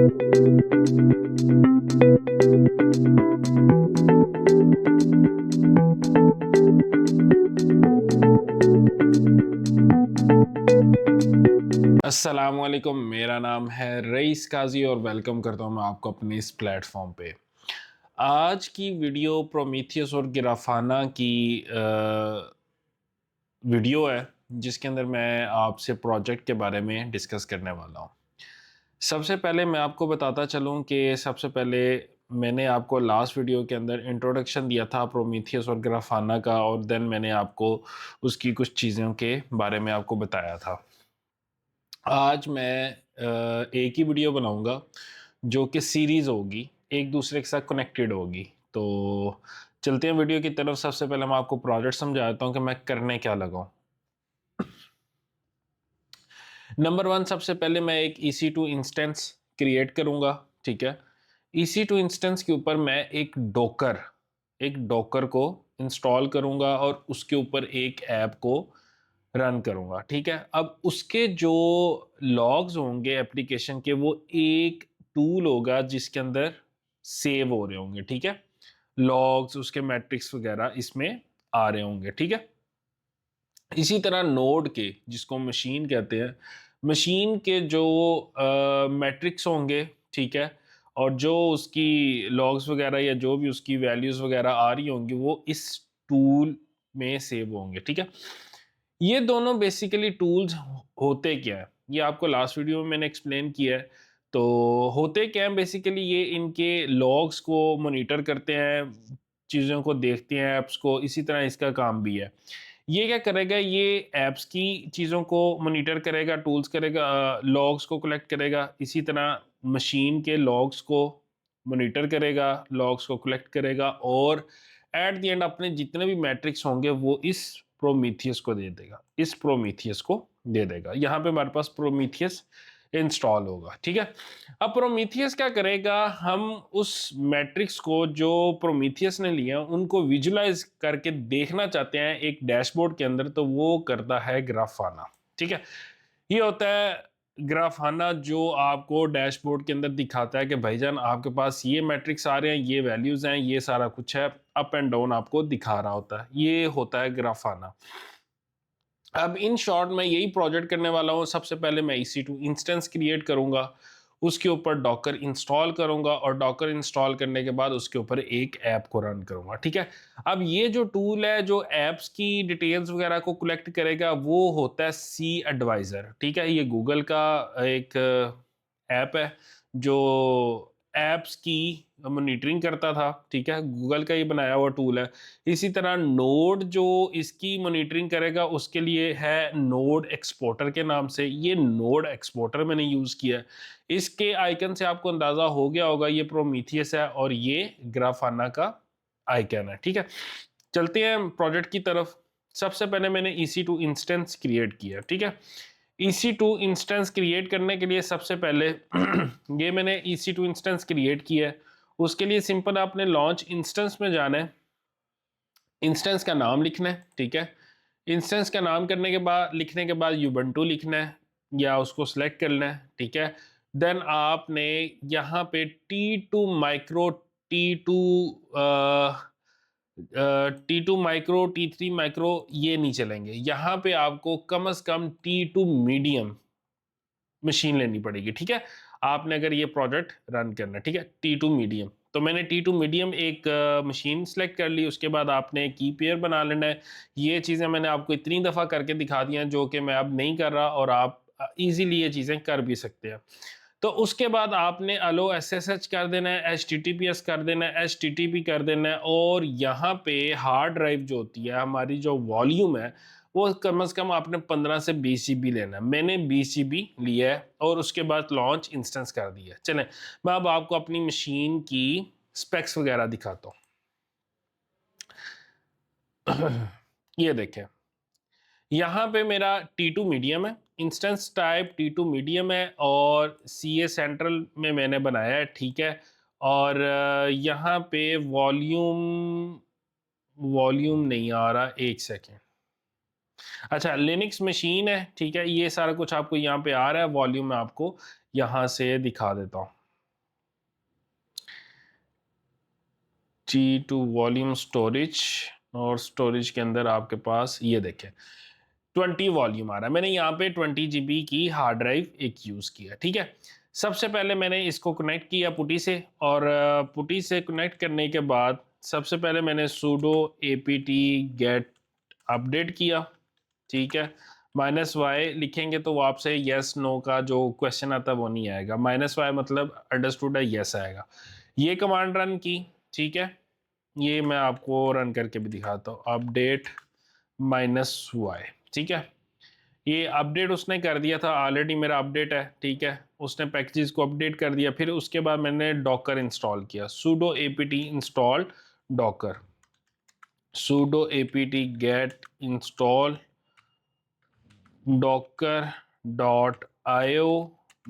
अस्सलामुअलैकुम, मेरा नाम है रईस काजी और वेलकम करता हूं मैं आपको अपने इस प्लेटफॉर्म पे। आज की वीडियो प्रोमीथियस और गिराफाना की वीडियो है, जिसके अंदर मैं आपसे प्रोजेक्ट के बारे में डिस्कस करने वाला हूं। सबसे पहले मैं आपको बताता चलूं कि सबसे पहले मैंने आपको लास्ट वीडियो के अंदर इंट्रोडक्शन दिया था प्रोमीथियस और गिराफाना का, और देन मैंने आपको उसकी कुछ चीज़ों के बारे में आपको बताया था। आज मैं एक ही वीडियो बनाऊंगा जो कि सीरीज़ होगी, एक दूसरे के साथ कनेक्टेड होगी। तो चलते हैं वीडियो की तरफ। सबसे पहले मैं आपको प्रोजेक्ट समझाता हूँ कि मैं करने क्या लगा हूँ। नंबर वन, सबसे पहले मैं एक EC2 इंस्टेंस क्रिएट करूँगा, ठीक है। EC2 इंस्टेंस के ऊपर मैं एक डॉकर को इंस्टॉल करूँगा और उसके ऊपर एक ऐप को रन करूँगा, ठीक है। अब उसके जो लॉग्स होंगे एप्लीकेशन के, वो एक टूल होगा जिसके अंदर सेव हो रहे होंगे, ठीक है। लॉग्स, उसके मैट्रिक्स वगैरह इसमें आ रहे होंगे, ठीक है। इसी तरह नोड के, जिसको मशीन कहते हैं, मशीन के जो मैट्रिक्स होंगे, ठीक है, और जो उसकी लॉग्स वगैरह या जो भी उसकी वैल्यूज़ वगैरह आ रही होंगी, वो इस टूल में सेव होंगे, ठीक है। ये दोनों बेसिकली टूल्स होते क्या हैं, ये आपको लास्ट वीडियो में मैंने एक्सप्लेन किया है। तो होते क्या हैं बेसिकली, ये इनके लॉग्स को मॉनिटर करते हैं, चीज़ों को देखते हैं, ऐप्स को। इसी तरह इसका काम भी है। ये क्या करेगा, ये ऐप्स की चीज़ों को मॉनिटर करेगा, टूल्स करेगा, लॉग्स को कलेक्ट करेगा। इसी तरह मशीन के लॉग्स को मॉनिटर करेगा, लॉग्स को कलेक्ट करेगा, और एट द एंड अपने जितने भी मैट्रिक्स होंगे वो इस प्रोमीथियस को दे देगा, इस प्रोमीथियस को दे देगा। यहाँ पे हमारे पास प्रोमीथियस इंस्टॉल होगा, ठीक है। अब प्रोमीथियस क्या करेगा, हम उस मैट्रिक्स को जो प्रोमीथियस ने लिया उनको विजुलाइज करके देखना चाहते हैं एक डैशबोर्ड के अंदर, तो वो करता है ग्राफाना, ठीक है। ये होता है ग्राफाना, जो आपको डैशबोर्ड के अंदर दिखाता है कि भाईजान आपके पास ये मैट्रिक्स आ रहे हैं, ये वैल्यूज हैं, ये सारा कुछ है, अप एंड डाउन आपको दिखा रहा होता है। ये होता है ग्राफाना। अब इन शॉर्ट मैं यही प्रोजेक्ट करने वाला हूँ। सबसे पहले मैं EC2 इंस्टेंस क्रिएट करूँगा, उसके ऊपर डॉकर इंस्टॉल करूँगा, और डॉकर इंस्टॉल करने के बाद उसके ऊपर एक ऐप को रन करूँगा, ठीक है। अब ये जो टूल है जो ऐप्स की डिटेल्स वगैरह को कलेक्ट करेगा, वो होता है सी एडवाइज़र, ठीक है। ये गूगल का एक ऐप है जो ऐप्स की मॉनिटरिंग करता था, ठीक है। गूगल का ये बनाया हुआ टूल है। इसी तरह नोड जो इसकी मॉनिटरिंग करेगा, उसके लिए है नोड एक्सपोर्टर के नाम से। ये नोड एक्सपोर्टर मैंने यूज़ किया है। इसके आइकन से आपको अंदाज़ा हो गया होगा ये प्रोमीथियस है और ये ग्राफाना का आइकन है, ठीक है। चलते हैं प्रोजेक्ट की तरफ। सबसे पहले मैंने EC2 इंस्टेंस क्रिएट किया, ठीक है। EC2 इंस्टेंस क्रिएट करने के लिए सबसे पहले ये मैंने EC2 इंस्टेंस क्रिएट किया है। उसके लिए सिंपल आपने लॉन्च इंस्टेंस में जाना है, इंस्टेंस का नाम लिखना है, ठीक है। इंस्टेंस का नाम करने के बाद, लिखने के बाद यूबंटू लिखना है या उसको सेलेक्ट करना है, ठीक है। देन आपने यहाँ पे T2 micro, T2 T2 micro, T3 micro ये नहीं चलेंगे। यहाँ पे आपको कम से कम T2 मीडियम मशीन लेनी पड़ेगी, ठीक है। आपने अगर ये प्रोजेक्ट रन करना है, ठीक है। T2 मीडियम, तो मैंने T2 मीडियम एक मशीन सेलेक्ट कर ली। उसके बाद आपने की पेयर बना लेना है। ये चीज़ें मैंने आपको इतनी दफ़ा करके दिखा दी हैं जो कि मैं अब नहीं कर रहा, और आप ईज़िली ये चीज़ें कर भी सकते हैं। तो उसके बाद आपने अलो SSH कर देना है, HTTPS कर देना है, HTTP कर देना है, और यहाँ पे हार्ड ड्राइव जो होती है, हमारी जो वॉल्यूम है, वो कम से कम आपने 15 से 20 GB लेना है। मैंने 20 GB लिया है, और उसके बाद लॉन्च इंस्टेंस कर दिया। चलें, मैं अब आपको अपनी मशीन की स्पेक्स वगैरह दिखाता हूँ। ये देखें, यहाँ पे मेरा T2 मीडियम है, इंस्टेंस टाइप T2 मीडियम है, और CA सेंट्रल में मैंने बनाया है, ठीक है। और यहाँ पे वॉल्यूम, वॉल्यूम नहीं आ रहा, एक सेकेंड। अच्छा, लिनक्स मशीन है, ठीक है। ये सारा कुछ आपको यहाँ पे आ रहा है, वॉल्यूम मैं आपको यहाँ से दिखा देता हूँ। T2 वॉल्यूम स्टोरेज, और स्टोरेज के अंदर आपके पास ये देखें 20 वॉल्यूम आ रहा है। मैंने यहाँ पे 20 GB की हार्ड ड्राइव एक यूज़ किया, ठीक है। सबसे पहले मैंने इसको कनेक्ट किया पुटी से, और पुटी से कनेक्ट करने के बाद सबसे पहले मैंने sudo apt get अपडेट किया, ठीक है। -y लिखेंगे तो वो आपसे यस नो का जो क्वेश्चन आता है वो नहीं आएगा, -y मतलब अंडरस्टूड है, यस आएगा। ये कमांड रन की, ठीक है। ये मैं आपको रन करके भी दिखाता हूँ, अपडेट -y, ठीक है। ये अपडेट उसने कर दिया था, ऑलरेडी मेरा अपडेट है, ठीक है। उसने पैकेजेस को अपडेट कर दिया। फिर उसके बाद मैंने डॉकर इंस्टॉल किया, sudo apt install docker, sudo apt get install docker.io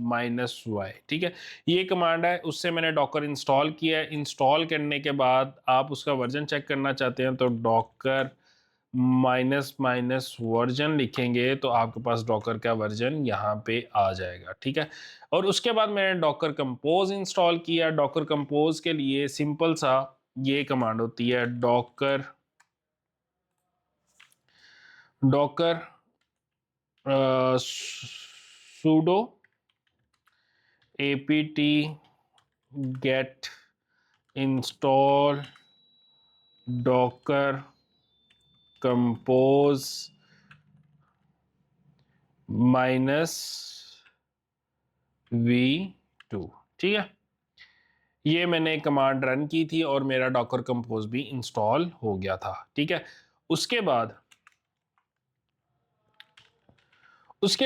-y, ठीक है। ये कमांड है, उससे मैंने डॉकर इंस्टॉल किया है। इंस्टॉल करने के बाद आप उसका वर्जन चेक करना चाहते हैं तो डॉकर वर्जन लिखेंगे तो आपके पास डॉकर का वर्जन यहाँ पे आ जाएगा, ठीक है। और उसके बाद मैंने डॉकर कंपोज इंस्टॉल किया। डॉकर कंपोज के लिए सिंपल सा ये कमांड होती है, Docker Docker sudo apt get install docker compose -v2, ठीक है। ये मैंने कमांड रन की थी और मेरा डॉकर कंपोज भी इंस्टॉल हो गया था, ठीक है। उसके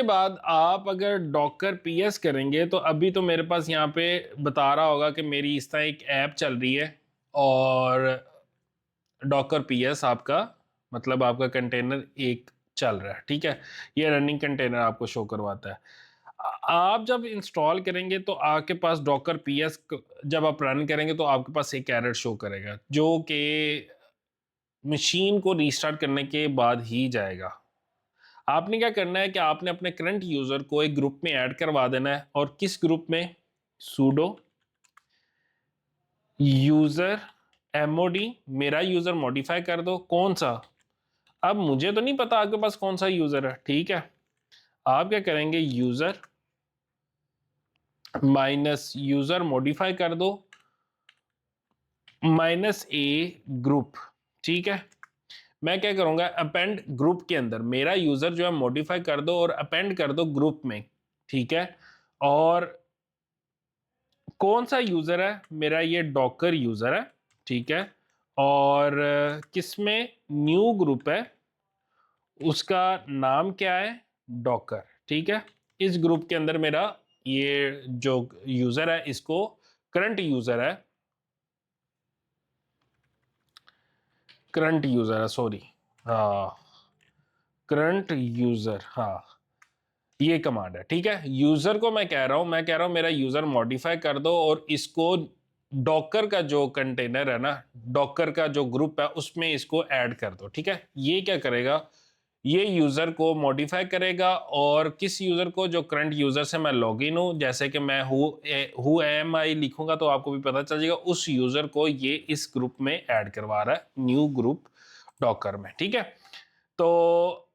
बाद आप अगर डॉकर पीएस करेंगे तो अभी तो मेरे पास यहाँ पे बता रहा होगा कि मेरी इस तरह एक ऐप चल रही है, और डॉकर पीएस आपका मतलब आपका कंटेनर एक चल रहा है, ठीक है। ये रनिंग कंटेनर आपको शो करवाता है। आप जब इंस्टॉल करेंगे तो आपके पास डॉकर पीएस जब आप रन करेंगे तो आपके पास एक एरर शो करेगा, जो कि मशीन को रीस्टार्ट करने के बाद ही जाएगा। आपने क्या करना है कि आपने अपने करंट यूजर को एक ग्रुप में ऐड करवा देना है, और किस ग्रुप में, sudo यूजर mod, मेरा यूजर मॉडिफाई कर दो। कौन सा, अब मुझे तो नहीं पता आपके पास कौन सा यूजर है, ठीक है। आप क्या करेंगे, यूजर यूजर मॉडिफाई कर दो -a ग्रुप, ठीक है। मैं क्या करूंगा, अपेंड ग्रुप के अंदर मेरा यूजर जो है मॉडिफाई कर दो और अपेंड कर दो ग्रुप में, ठीक है। और कौन सा यूजर है मेरा, ये डॉकर यूजर है, ठीक है। और किसमें न्यू ग्रुप है, उसका नाम क्या है, डॉकर, ठीक है। इस ग्रुप के अंदर मेरा ये जो यूजर है, इसको करंट यूजर है, सॉरी, हाँ, करंट यूजर, हाँ, ये कमांड है, ठीक है। यूजर को मैं कह रहा हूं मेरा यूजर मॉडिफाई कर दो और इसको डॉकर का जो कंटेनर है ना, डॉकर का जो ग्रुप है उसमें इसको ऐड कर दो, ठीक है। ये क्या करेगा, ये यूजर को मॉडिफाई करेगा, और किस यूजर को, जो करंट यूजर से मैं लॉगिन हूं, जैसे कि मैं हु एम आई लिखूंगा तो आपको भी पता चल जाएगा, उस यूजर को ये इस ग्रुप में ऐड करवा रहा है, न्यू ग्रुप डॉकर में, ठीक है। तो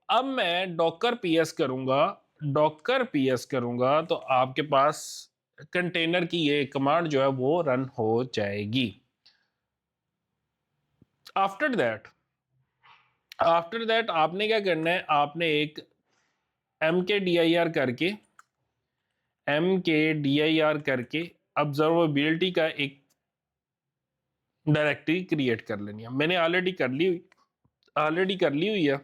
अब मैं डॉकर पीएस करूंगा तो आपके पास कंटेनर की ये कमांड जो है वो रन हो जाएगी। आफ्टर दैट आपने क्या करना है, आपने एक mkdir करके ऑब्जर्वेबिलिटी का एक डायरेक्टरी क्रिएट कर लेनी है। मैंने ऑलरेडी कर ली हुई है,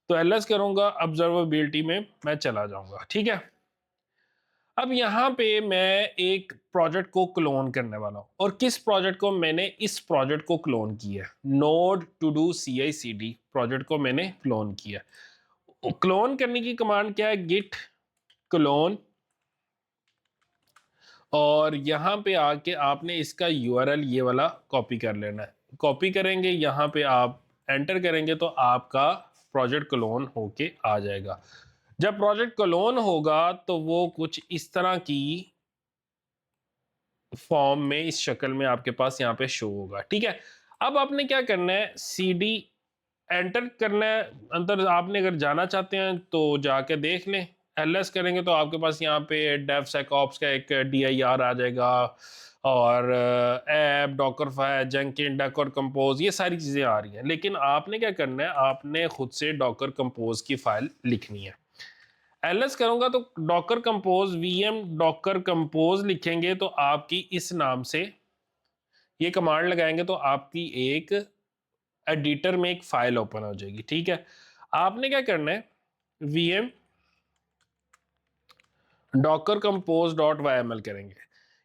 तो एलएस करूंगा, ऑब्जर्वेबिलिटी में मैं चला जाऊंगा, ठीक है। अब यहाँ पे मैं एक प्रोजेक्ट को क्लोन करने वाला हूँ, और किस प्रोजेक्ट को, मैंने इस प्रोजेक्ट को क्लोन किया है, node to do CI/CD project को मैंने क्लोन किया। क्लोन करने की कमांड क्या है, गिट क्लोन, और यहाँ पे आके आपने इसका URL ये वाला कॉपी कर लेना है। कॉपी करेंगे, यहाँ पे आप एंटर करेंगे तो आपका प्रोजेक्ट क्लोन होके आ जाएगा। जब प्रोजेक्ट क्लोन होगा तो वो कुछ इस तरह की फॉर्म में, इस शक्ल में आपके पास यहाँ पे शो होगा। ठीक है, अब आपने क्या करना है, CD एंटर करना है। अंदर आपने अगर जाना चाहते हैं तो जाके देख लें। LS करेंगे तो आपके पास यहाँ पे डेवसेकऑप्स का एक DIR आ जाएगा, और app, Docker fire, Jenkins, Docker compose, ये सारी चीज़ें आ रही हैं। लेकिन आपने क्या करना है, आपने खुद से डॉकर कंपोज की फाइल लिखनी है। LS करूंगा तो Docker compose, VM Docker compose लिखेंगे तो आपकी इस नाम से ये कमांड लगाएंगे तो आपकी एक एडिटर में एक फाइल ओपन हो जाएगी। ठीक है, आपने क्या करना है, VM डॉकर कंपोज .yml करेंगे।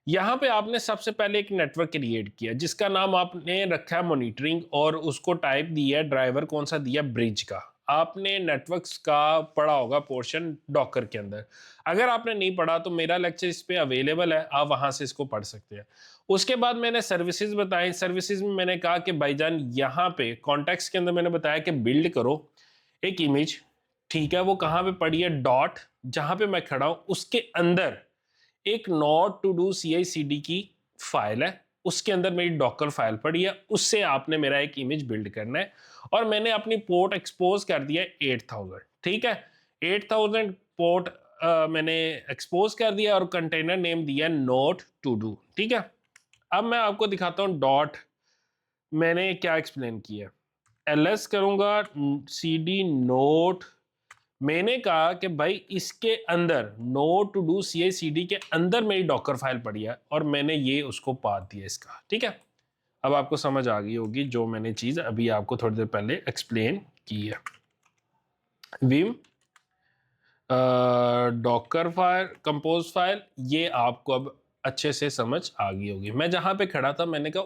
यहाँ पे आपने सबसे पहले एक नेटवर्क क्रिएट किया जिसका नाम आपने रखा है मॉनिटरिंग, और उसको टाइप दिया है, ड्राइवर कौन सा दिया, ब्रिज का। आपने नेटवर्क्स का पढ़ा होगा पोर्शन डॉकर के अंदर। अगर आपने नहीं पढ़ा तो मेरा लेक्चर इस पे अवेलेबल है, आप वहां से इसको पढ़ सकते हैं। उसके बाद मैंने सर्विसेज बताई। सर्विसेज में मैंने कहा कि भाईजान यहाँ पे कॉन्टेक्स्ट के अंदर मैंने बताया कि बिल्ड करो एक इमेज। ठीक है, वो कहाँ पे पड़ी है, डॉट, जहां पे मैं खड़ा हूं उसके अंदर एक नोट टू डू CI/CD की फाइल है, उसके अंदर मेरी डॉकर फाइल पड़ी है, उससे आपने मेरा एक इमेज बिल्ड करना है। और मैंने अपनी पोर्ट एक्सपोज कर दिया है 8000। ठीक है, 8000 पोर्ट मैंने एक्सपोज कर दिया और कंटेनर नेम दिया नोट टू डू। ठीक है, अब मैं आपको दिखाता हूँ डॉट मैंने क्या एक्सप्लेन किया। LS करूंगा, CD नोट, मैंने कहा कि भाई इसके अंदर नोट टू डू CI/CD के अंदर मेरी डॉकर फाइल पड़ी है, और मैंने ये उसको पाथ दिया इसका। ठीक है, अब आपको समझ आ गई होगी जो मैंने चीज अभी आपको थोड़ी देर पहले एक्सप्लेन की है। Vim Docker file, compose file, ये आपको अब अच्छे से समझ आ गई होगी। मैं जहां पे खड़ा था मैंने कहा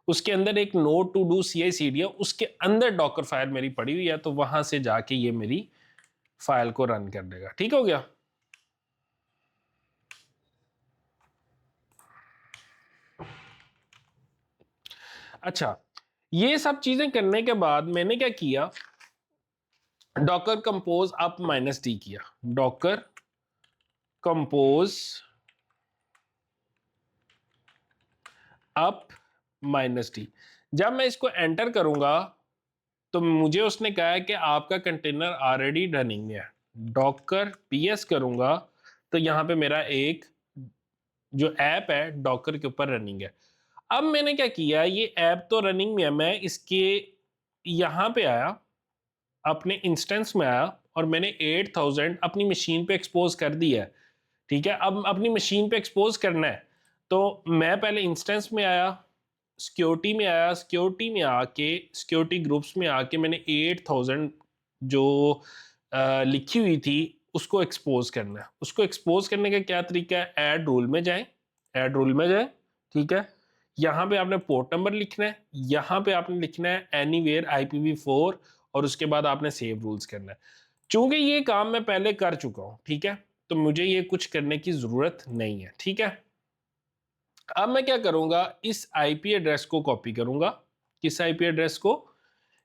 उसके अंदर एक नोट टू डू CI/CD है, उसके अंदर डॉकर फाइल मेरी पड़ी हुई है, तो वहां से जाके ये मेरी फाइल को रन कर देगा। ठीक हो गया। अच्छा, ये सब चीजें करने के बाद मैंने क्या किया, डॉकर कंपोज अप -D किया। डॉकर कंपोज अप -D, जब मैं इसको एंटर करूंगा तो मुझे उसने कहा है कि आपका कंटेनर ऑलरेडी रनिंग है। डॉकर PS करूंगा तो यहां पे मेरा एक जो ऐप है डॉकर के ऊपर रनिंग है। अब मैंने क्या किया, ये ऐप तो रनिंग में है, मैं इसके यहाँ पे आया, अपने इंस्टेंस में आया, और मैंने 8000 अपनी मशीन पे एक्सपोज कर दिया है। ठीक है, अब अपनी मशीन पे एक्सपोज करना है तो मैं पहले इंस्टेंस में आया, सिक्योरिटी में आया, सिक्योरिटी में आके सिक्योरिटी ग्रुप्स में आके मैंने 8000 जो लिखी हुई थी उसको एक्सपोज करना है। उसको एक्सपोज करने का क्या तरीका है, ऐड रूल में जाएं, ऐड रूल में जाएं। ठीक है, यहाँ पे आपने पोर्ट नंबर लिखना है, यहाँ पे आपने लिखना है एनीवेयर IPv4, और उसके बाद आपने सेव रूल्स करना है। चूंकि ये काम मैं पहले कर चुका हूँ, ठीक है, तो मुझे ये कुछ करने की जरूरत नहीं है। ठीक है, अब मैं क्या करूंगा, इस IP एड्रेस को कॉपी करूंगा। किस IP एड्रेस को,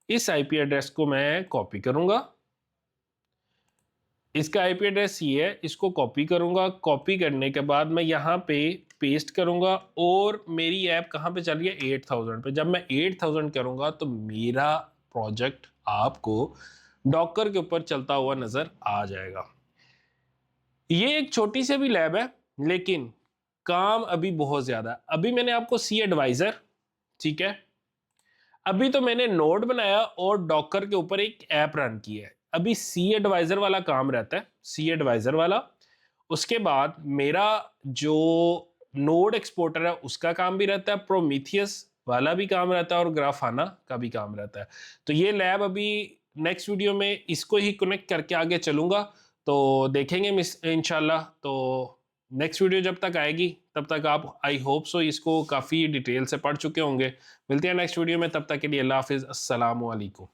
इस IP एड्रेस को मैं कॉपी करूंगा। इसका IP एड्रेस ये है, इसको कॉपी करूंगा। कॉपी करने के बाद मैं यहाँ पे पेस्ट करूंगा, और मेरी ऐप कहाँ पे चल रही है, 8000 पे। जब मैं 8000 करूंगा तो मेरा प्रोजेक्ट आपको डॉकर के ऊपर चलता हुआ नजर आ जाएगा। ये एक छोटी सी भी लैब है, लेकिन काम अभी बहुत ज्यादा है। अभी मैंने आपको C एडवाइजर, ठीक है, अभी तो मैंने नोड बनाया और डॉकर के ऊपर एक ऐप रन किया है। अभी C एडवाइजर वाला काम रहता है, C एडवाइजर वाला। उसके बाद मेरा जो नोड एक्सपोर्टर है उसका काम भी रहता है, प्रोमीथियस वाला भी काम रहता है, और ग्राफाना का भी काम रहता है। तो ये लैब अभी नेक्स्ट वीडियो में इसको ही कनेक्ट करके आगे चलूंगा, तो देखेंगे मिस इंशाल्लाह। तो नेक्स्ट वीडियो जब तक आएगी तब तक आप, आई होप सो, इसको काफ़ी डिटेल से पढ़ चुके होंगे। मिलते हैं नेक्स्ट वीडियो में, तब तक के लिए अल्लाह हाफिज़, अस्सलाम वालेकुम।